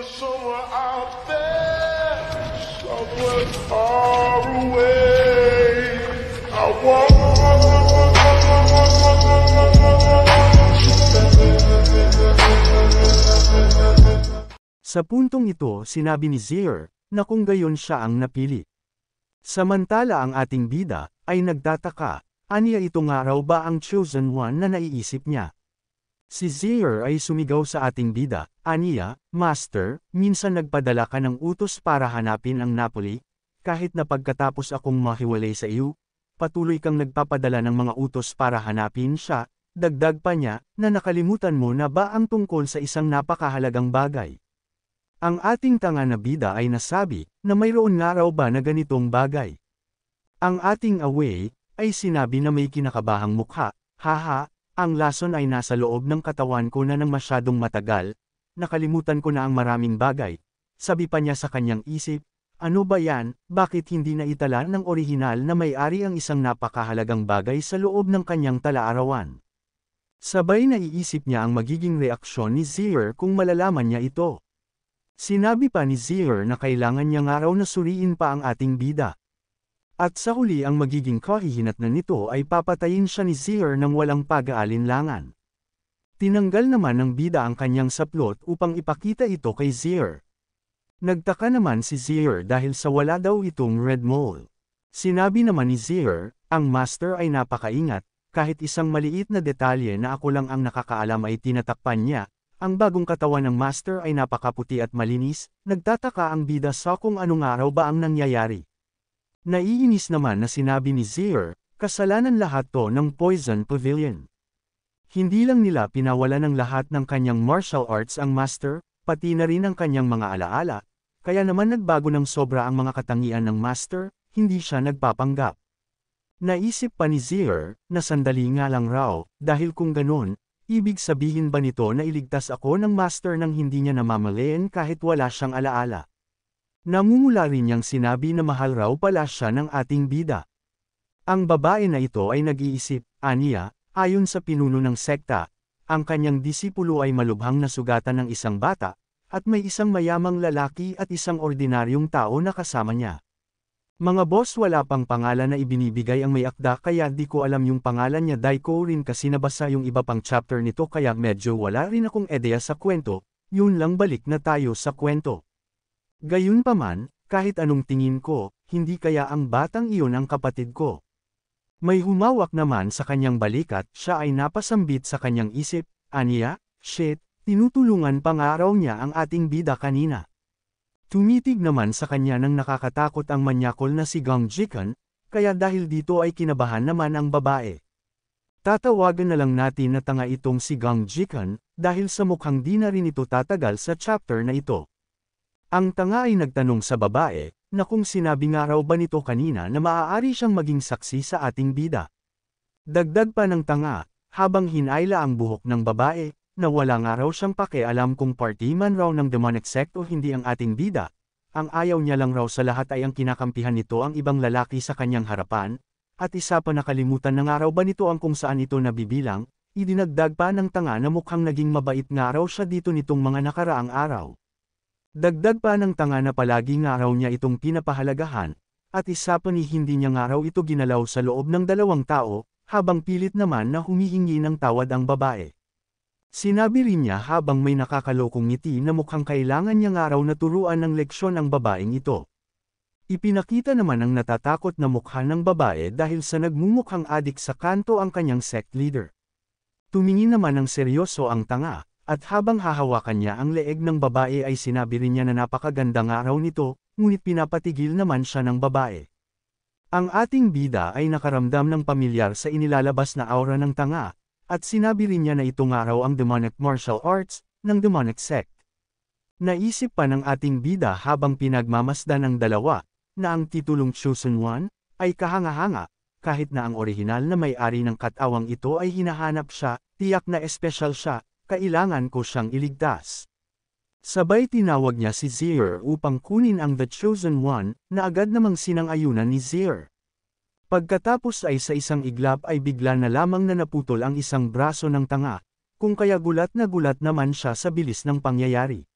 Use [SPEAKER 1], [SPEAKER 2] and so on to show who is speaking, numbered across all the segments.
[SPEAKER 1] somewhere out there, somewhere far away. I want
[SPEAKER 2] Sa puntong ito, sinabi ni Zier, na kung gayon siya ang napili. Samantala ang ating bida, ay nagtataka, aniya ito nga raw ba ang chosen one na naiisip niya? Si Zier ay sumigaw sa ating bida, aniya, Master, minsan nagpadala ka ng utos para hanapin ang Napoli, kahit na pagkatapos akong mahiwalay sa iyo, patuloy kang nagpapadala ng mga utos para hanapin siya, dagdag pa niya, na nakalimutan mo na ba ang tungkol sa isang napakahalagang bagay. Ang ating tanga na bida ay nasabi, na mayroon nga raw ba na ganitong bagay. Ang ating away, ay sinabi na may kinakabahang mukha, haha, ang lason ay nasa loob ng katawan ko na nang masyadong matagal, nakalimutan ko na ang maraming bagay. Sabi pa niya sa kanyang isip, ano ba yan, bakit hindi na itala ng orihinal na may-ari ang isang napakahalagang bagay sa loob ng kanyang tala-arawan. Sabay naiisip niya ang magiging reaksyon ni Zier kung malalaman niya ito. Sinabi pa ni Zier na kailangan niya nga raw na suriin pa ang ating bida. At sa huli ang magiging kahihinatnan nito ay papatayin siya ni Zier ng walang pag-aalinlangan. Tinanggal naman ng bida ang kanyang saplot upang ipakita ito kay Zier. Nagtaka naman si Zier dahil sa wala daw itong red mole. Sinabi naman ni Zier, ang master ay napakaingat, kahit isang maliit na detalye na ako lang ang nakakaalam ay tinatakpan niya. Ang bagong katawan ng master ay napakaputi at malinis, nagtataka ang bida sa kung anong araw ba ang nangyayari. Naiinis naman na sinabi ni Zier, kasalanan lahat to ng Poison Pavilion. Hindi lang nila pinawala ng lahat ng kanyang martial arts ang master, pati na rin ang kanyang mga alaala, kaya naman nagbago ng sobra ang mga katangian ng master, hindi siya nagpapanggap. Naisip pa ni Zier, na sandali nga lang raw, dahil kung ganun, ibig sabihin ba nito na iligtas ako ng master nang hindi niya namamalayan kahit wala siyang alaala? Namumula rin niyang sinabi na mahal raw pala siya ng ating bida. Ang babae na ito ay nag-iisip, aniya, ayon sa pinuno ng sekta, ang kanyang disipulo ay malubhang nasugatan ng isang bata, at may isang mayamang lalaki at isang ordinaryong tao na kasama niya. Mga boss, wala pang pangalan na ibinibigay ang may akda kaya di ko alam yung pangalan niya dahil ko rin kasi nabasa yung iba pang chapter nito kaya medyo wala rin akong ideya sa kwento, yun lang balik na tayo sa kwento. Gayunpaman, kahit anong tingin ko, hindi kaya ang batang iyon ang kapatid ko. May humawak naman sa kanyang balikat, siya ay napasambit sa kanyang isip, aniya, shit, tinutulungan pa nga raw niya ang ating bida kanina. Tumitig naman sa kanya nang nakakatakot ang manyakol na si Gong Jikan, kaya dahil dito ay kinabahan naman ang babae. Tatawagan na lang natin na tanga itong si Gong Jikan, dahil sa mukhang di na rin ito tatagal sa chapter na ito. Ang tanga ay nagtanong sa babae, na kung sinabi nga raw ba nito kanina na maaari siyang maging saksi sa ating bida. Dagdag pa ng tanga, habang hinayla ang buhok ng babae, na wala nga raw siyang pakialam kung party man raw ng demonic sect o hindi ang ating bida. Ang ayaw niya lang raw sa lahat ay ang kinakampihan nito ang ibang lalaki sa kanyang harapan, at isa pa nakalimutan na nga raw ba nito ang kung saan ito nabibilang, idinagdag pa ng tanga na mukhang naging mabait nga raw siya dito nitong mga nakaraang araw. Dagdag pa ng tanga na palagi nga raw niya itong pinapahalagahan, at isa pa ni hindi niya nga raw ito ginalaw sa loob ng dalawang tao, habang pilit naman na humihingi ng tawad ang babae. Sinabi rin niya habang may nakakalokong ngiti na mukhang kailangan niya nga raw na turuan ng leksyon ang babaeng ito. Ipinakita naman ang natatakot na mukha ng babae dahil sa nagmumukhang adik sa kanto ang kanyang sect leader. Tumingin naman ng seryoso ang tanga, at habang hahawakan niya ang leeg ng babae ay sinabi rin niya na napakaganda nga raw nito, ngunit pinapatigil naman siya ng babae. Ang ating bida ay nakaramdam ng pamilyar sa inilalabas na aura ng tanga, at sinabi rin niya na ito nga raw ang demonic martial arts, ng demonic sect. Naisip pa ng ating bida habang pinagmamasdan ng dalawa, na ang titulong Chosen One, ay kahanga-hanga, kahit na ang orihinal na may-ari ng katawang ito ay hinahanap siya, tiyak na espesyal siya, kailangan ko siyang iligtas. Sabay tinawag niya si Zier upang kunin ang The Chosen One, na agad namang sinang-ayunan ni Zier. Pagkatapos ay sa isang iglap ay bigla na lamang na naputol ang isang braso ng tanga, kung kaya gulat na gulat naman siya sa bilis ng pangyayari.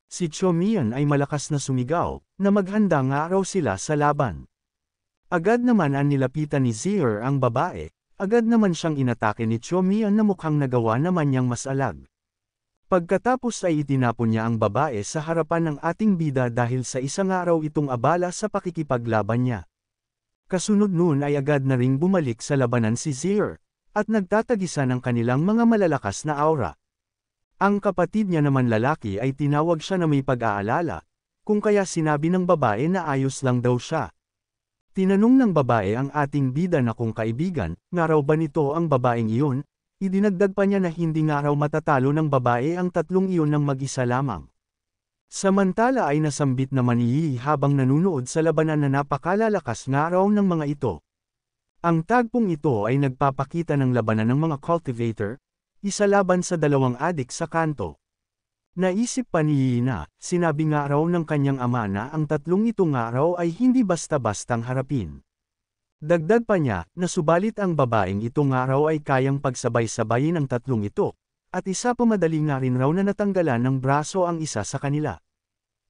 [SPEAKER 2] Si Chomian ay malakas na sumigaw, na maghanda nga raw sila sa laban. Agad naman ang nilapitan ni Zier ang babae, agad naman siyang inatake ni Chomian na mukhang nagawa naman niyang masalag. Pagkatapos ay itinapon niya ang babae sa harapan ng ating bida dahil sa isang araw itong abala sa pakikipaglaban niya. Kasunod nun ay agad na ring bumalik sa labanan si Zier, at nagtatagisa ng kanilang mga malalakas na aura. Ang kapatid niya naman lalaki ay tinawag siya na may pag-aalala, kung kaya sinabi ng babae na ayos lang daw siya. Tinanong ng babae ang ating bida na kung kaibigan, nga raw ba nito ang babaeng iyon, idinagdag pa niya na hindi nga raw matatalo ng babae ang tatlong iyon ng mag-isa lamang. Samantala ay nasambit naman ni Yi habang nanunood sa labanan na napakalalakas nga raw ng mga ito. Ang tagpong ito ay nagpapakita ng labanan ng mga cultivator, isa laban sa dalawang adik sa kanto. Naisip pa ni Yi na, sinabi nga raw ng kanyang ama na ang tatlong ito nga raw ay hindi basta-bastang harapin. Dagdag pa niya, na subalit ang babaeng ito nga raw ay kayang pagsabay-sabayin ang tatlong ito, at isa pa madali nga rin raw na natanggalan ng braso ang isa sa kanila.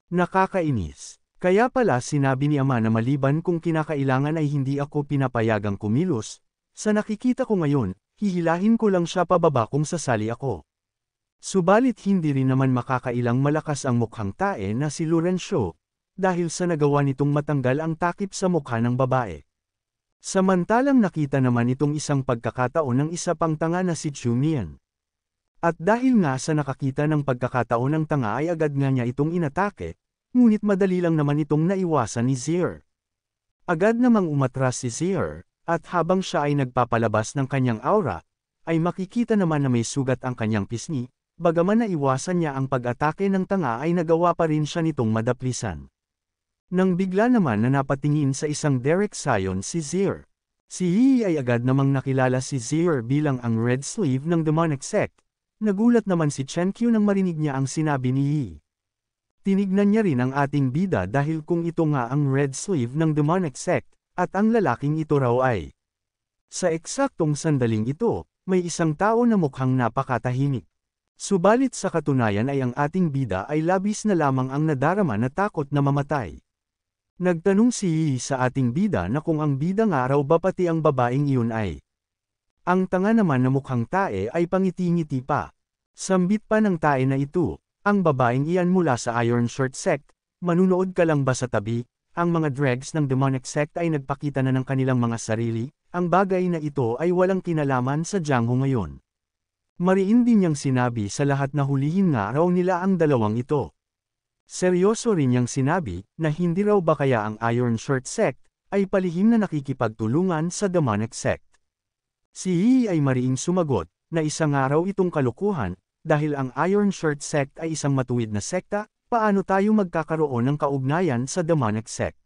[SPEAKER 2] Nakakainis. Kaya pala sinabi ni ama na maliban kung kinakailangan ay hindi ako pinapayagang kumilos, sa nakikita ko ngayon, hihilahin ko lang siya pababa kung sasali ako. Subalit hindi rin naman makakailang malakas ang mukhang tae na si Laurencio, dahil sa nagawa nitong matanggal ang takip sa mukha ng babae. Samantalang nakita naman itong isang pagkakataon ng isa pang tanga na si Chomian. At dahil nga sa nakakita ng pagkakataon ng tanga ay agad nga niya itong inatake, ngunit madali lang naman itong naiwasan ni Zier. Agad namang umatras si Zier, at habang siya ay nagpapalabas ng kanyang aura, ay makikita naman na may sugat ang kanyang pisngi, bagaman naiwasan niya ang pag-atake ng tanga ay nagawa pa rin siya nitong madaplisan. Nang bigla naman na napatingin sa isang Derek Sion si Zier. Si Yi ay agad namang nakilala si Zier bilang ang Red Sleeve ng Demonic Sect. Nagulat naman si Chen Qiu nang marinig niya ang sinabi ni Yi. Tinignan niya rin ang ating bida dahil kung ito nga ang Red Sleeve ng Demonic Sect, at ang lalaking ito raw ay. Sa eksaktong sandaling ito, may isang tao na mukhang napakatahimik. Subalit sa katunayan ay ang ating bida ay labis na lamang ang nadarama na takot na mamatay. Nagtanong si Yi sa ating bida na kung ang bida nga raw ba pati ang babaeng iyon ay. Ang tanga naman na mukhang tae ay pangiti-ngiti pa. Sambit pa ng tae na ito, ang babaeng iyan mula sa Iron Shirt Sect, manunood ka lang ba sa tabi? Ang mga dregs ng Demonic Sect ay nagpakita na ng kanilang mga sarili, ang bagay na ito ay walang kinalaman sa Jianghu ngayon. Mariin din niyang sinabi sa lahat na hulihin nga raw nila ang dalawang ito. Seryoso rin niyang sinabi, na hindi raw ba kaya ang Iron Shirt Sect, ay palihim na nakikipagtulungan sa Demonic Sect. Si Yi ay mariing sumagot, na isang araw itong kalukuhan, dahil ang Iron Shirt Sect ay isang matuwid na sekta, paano tayo magkakaroon ng kaugnayan sa Demonic Sect?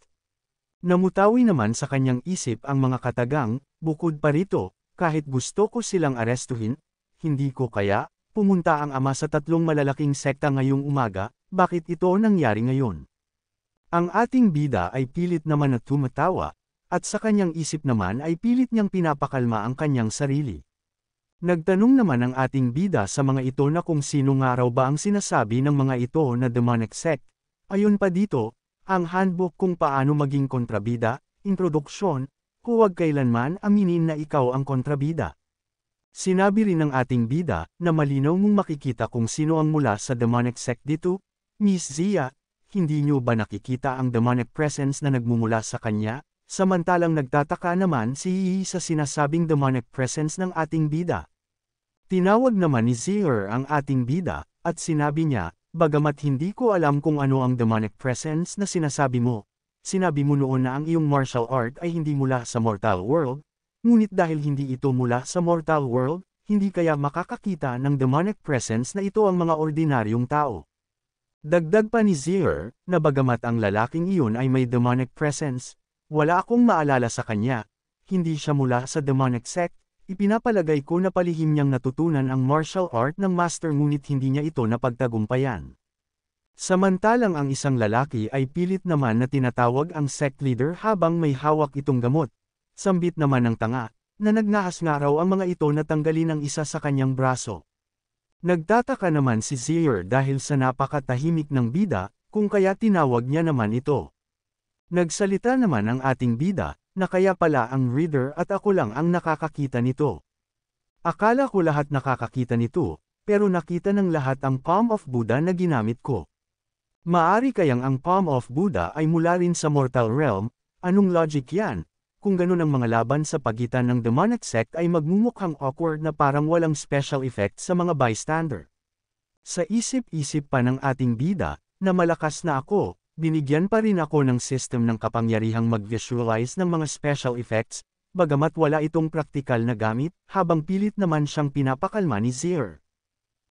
[SPEAKER 2] Namutawi naman sa kanyang isip ang mga katagang, bukod pa rito, kahit gusto ko silang arestuhin, hindi ko kaya, pumunta ang ama sa tatlong malalaking sekta ngayong umaga, bakit ito nangyari ngayon? Ang ating bida ay pilit naman na tumatawa, at sa kanyang isip naman ay pilit niyang pinapakalma ang kanyang sarili. Nagtanong naman ang ating bida sa mga ito na kung sino nga raw ba ang sinasabi ng mga ito na Demonic Sect. Ayon pa dito, ang handbook kung paano maging kontrabida, introduksyon, huwag kailanman aminin na ikaw ang kontrabida. Sinabi rin ng ating bida, na malinaw mong makikita kung sino ang mula sa Demonic Sect dito, Miss Zia, hindi niyo ba nakikita ang demonic presence na nagmumula sa kanya? Samantalang nagtataka naman si Yi sa sinasabing demonic presence ng ating bida. Tinawag naman ni Zier ang ating bida, at sinabi niya, bagamat hindi ko alam kung ano ang demonic presence na sinasabi mo, sinabi mo noon na ang iyong martial art ay hindi mula sa mortal world, ngunit dahil hindi ito mula sa mortal world, hindi kaya makakakita ng demonic presence na ito ang mga ordinaryong tao. Dagdag pa ni Zier, na bagamat ang lalaking iyon ay may demonic presence, wala akong maalala sa kanya, hindi siya mula sa Demonic Sect, ipinapalagay ko na palihim niyang natutunan ang martial art ng master ngunit hindi niya ito napagtagumpayan. Samantalang ang isang lalaki ay pilit naman na tinatawag ang sect leader habang may hawak itong gamot. Sambit naman ng tanga, na nagnahas nga raw ang mga ito na tanggalin ang isa sa kanyang braso. Nagtataka naman si Zier dahil sa napakatahimik ng bida, kung kaya tinawag niya naman ito. Nagsalita naman ang ating bida, na kaya pala ang reader at ako lang ang nakakakita nito. Akala ko lahat nakakakita nito, pero nakita ng lahat ang palm of Buddha na ginamit ko. Maari kayang ang palm of Buddha ay mula rin sa mortal realm, anong logic yan? Kung ganun ang mga laban sa pagitan ng demonic sect ay magmumukhang awkward na parang walang special effect sa mga bystander. Sa isip-isip pa ng ating bida, na malakas na ako, binigyan pa rin ako ng system ng kapangyarihang mag-visualize ng mga special effects, bagamat wala itong praktikal na gamit, habang pilit naman siyang pinapakalma ni Zier.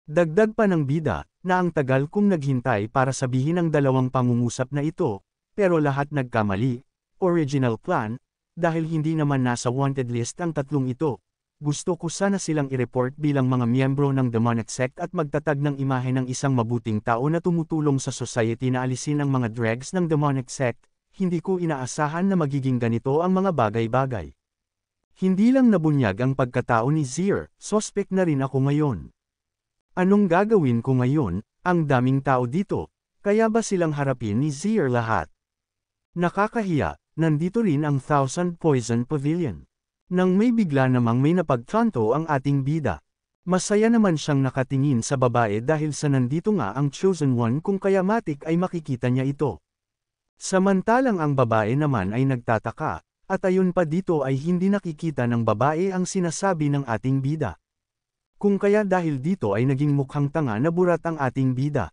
[SPEAKER 2] Dagdag pa ng bida, na ang tagal kong naghintay para sabihin ang dalawang pangungusap na ito, pero lahat nagkamali, original plan, dahil hindi naman nasa wanted list ang tatlong ito. Gusto ko sana silang i-report bilang mga miyembro ng demonic sect at magtatag ng imahe ng isang mabuting tao na tumutulong sa society na alisin ang mga dregs ng demonic sect. Hindi ko inaasahan na magiging ganito ang mga bagay-bagay. Hindi lang nabunyag ang pagkatao ni Zier, suspect na rin ako ngayon. Anong gagawin ko ngayon? Ang daming tao dito, kaya ba silang harapin ni Zier lahat? Nakakahiya. Nandito rin ang Thousand Poison Pavilion. Nang may bigla namang may napagtanto ang ating bida. Masaya naman siyang nakatingin sa babae dahil sa nandito nga ang Chosen One kung kaya matik ay makikita niya ito. Samantalang ang babae naman ay nagtataka, at ayon pa dito ay hindi nakikita ng babae ang sinasabi ng ating bida. Kung kaya dahil dito ay naging mukhang tanga na burat ang ating bida.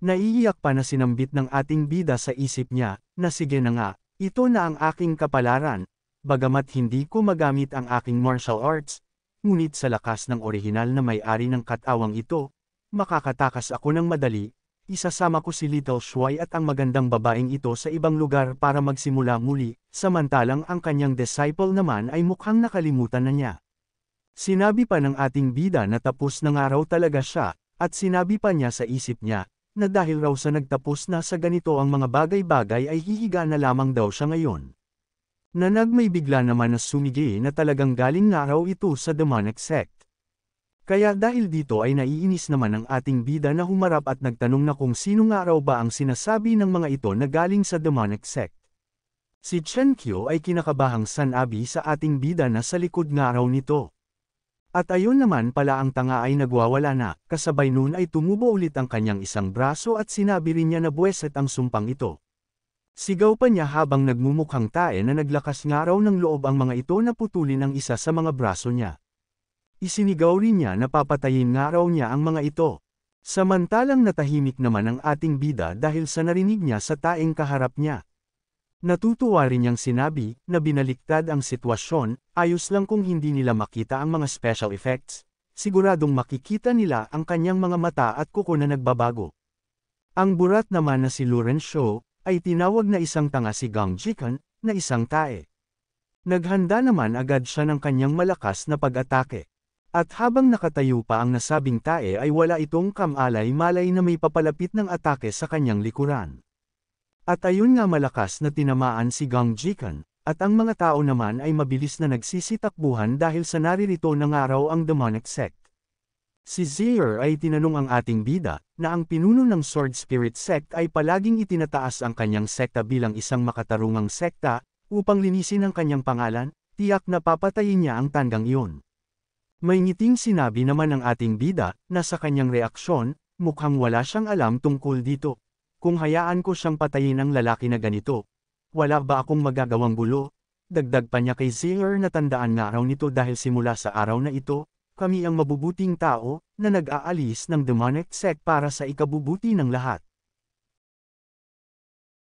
[SPEAKER 2] Naiiyak pa na sinambit ng ating bida sa isip niya, na sige na nga. Ito na ang aking kapalaran, bagamat hindi ko magamit ang aking martial arts, ngunit sa lakas ng orihinal na may-ari ng katawang ito, makakatakas ako ng madali, isasama ko si Little Shuai at ang magandang babaeng ito sa ibang lugar para magsimula muli, samantalang ang kanyang disciple naman ay mukhang nakalimutan na niya. Sinabi pa ng ating bida na tapos na nga raw talaga siya, at sinabi pa niya sa isip niya, na dahil raw sa nagtapos na sa ganito ang mga bagay-bagay ay hihiga na lamang daw siya ngayon. May bigla naman na sumigi na talagang galing nga raw ito sa demonic sect. Kaya dahil dito ay naiinis naman ang ating bida na humarap at nagtanong na kung sino nga raw ba ang sinasabi ng mga ito na galing sa demonic sect. Si Chen Qiu ay kinakabahang sanabi sa ating bida na sa likod nga raw nito. At ayon naman pala ang tanga ay nagwawala na, kasabay nun ay tumubo ulit ang kanyang isang braso at sinabi rin niya na buweset ang sumpang ito. Sigaw pa niya habang nagmumukhang tae na naglakas nga raw ng loob ang mga ito na putulin ang isa sa mga braso niya. Isinigaw rin niya na papatayin nga raw niya ang mga ito. Samantalang natahimik naman ang ating bida dahil sa narinig niya sa taeng kaharap niya. Natutuwa rin niyang sinabi, na binaliktad ang sitwasyon, ayos lang kung hindi nila makita ang mga special effects, siguradong makikita nila ang kanyang mga mata at kuko na nagbabago. Ang burat naman na si Laurencio, ay tinawag na isang tanga si Gang Jikan, na isang tae. Naghanda naman agad siya ng kanyang malakas na pag-atake. At habang nakatayo pa ang nasabing tae ay wala itong kamalay-malay na may papalapit ng atake sa kanyang likuran. At ayun nga malakas na tinamaan si Gang Jikan, at ang mga tao naman ay mabilis na nagsisitakbuhan dahil sa naririto ng araw ang demonic sect. Si Zier ay tinanong ang ating bida, na ang pinuno ng Sword Spirit Sect ay palaging itinataas ang kanyang sekta bilang isang makatarungang sekta, upang linisin ang kanyang pangalan, tiyak na papatayin niya ang tandang iyon. May ngiting sinabi naman ng ating bida, na sa kanyang reaksyon, mukhang wala siyang alam tungkol dito. Kung hayaan ko siyang patayin ang lalaki na ganito, wala ba akong magagawang gulo? Dagdag pa niya kay Zier na tandaan nga raw nito dahil simula sa araw na ito, kami ang mabubuting tao, na nag-aalis ng demonic sect para sa ikabubuti ng lahat.